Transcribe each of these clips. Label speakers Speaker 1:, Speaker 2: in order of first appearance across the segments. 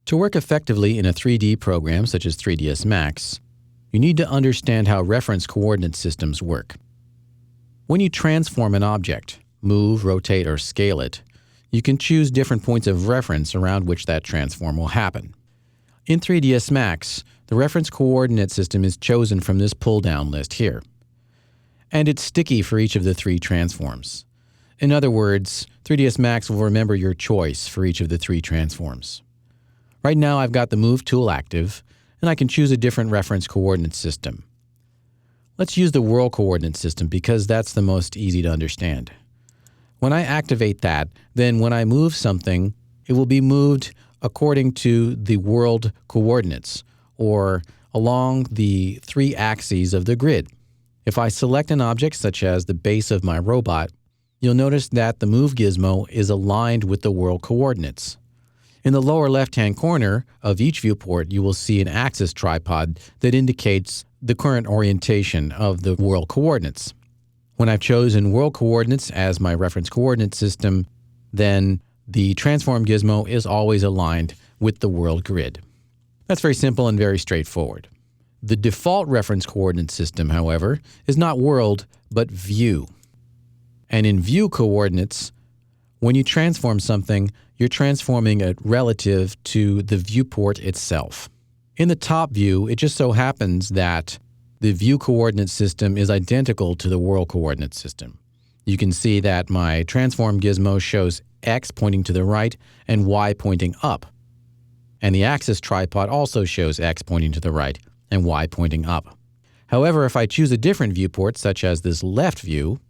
Speaker 1: To work effectively in a 3D program such as 3ds Max, you need to understand how reference coordinate systems work. When you transform an object, move, rotate, or scale it, you can choose different points of reference around which that transform will happen. In 3ds Max, the reference coordinate system is chosen from this pull-down list here. And it's sticky for each of the three transforms. In other words, 3ds Max will remember your choice for each of the three transforms. Right now I've got the Move tool active, and I can choose a different reference coordinate system. Let's use the World Coordinate System because that's the most easy to understand. When I activate that, then when I move something, it will be moved according to the world coordinates, or along the three axes of the grid. If I select an object such as the base of my robot, you'll notice that the Move gizmo is aligned with the world coordinates. In the lower left-hand corner of each viewport, you will see an axis tripod that indicates the current orientation of the world coordinates. When I've chosen world coordinates as my reference coordinate system, then the transform gizmo is always aligned with the world grid. That's very simple and very straightforward. The default reference coordinate system, however, is not world, but view. And in view coordinates, when you transform something, you're transforming it relative to the viewport itself. In the top view, it just so happens that the view coordinate system is identical to the world coordinate system. You can see that my transform gizmo shows X pointing to the right and Y pointing up. And the axis tripod also shows X pointing to the right and Y pointing up. However, if I choose a different viewport, such as this left view,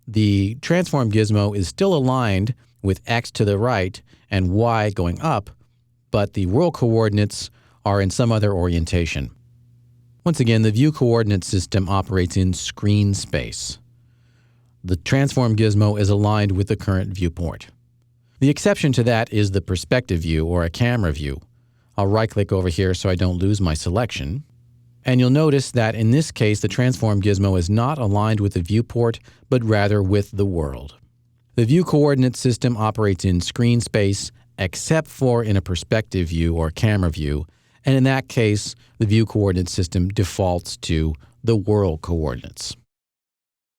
Speaker 1: the transform gizmo is still aligned with X to the right and Y going up, but the world coordinates are in some other orientation. Once again, the view coordinate system operates in screen space. The transform gizmo is aligned with the current viewport. The exception to that is the perspective view or a camera view. I'll right-click over here so I don't lose my selection. And you'll notice that in this case, the transform gizmo is not aligned with the viewport, but rather with the world. The view coordinate system operates in screen space, except for in a perspective view or camera view, and in that case, the view coordinate system defaults to the world coordinates.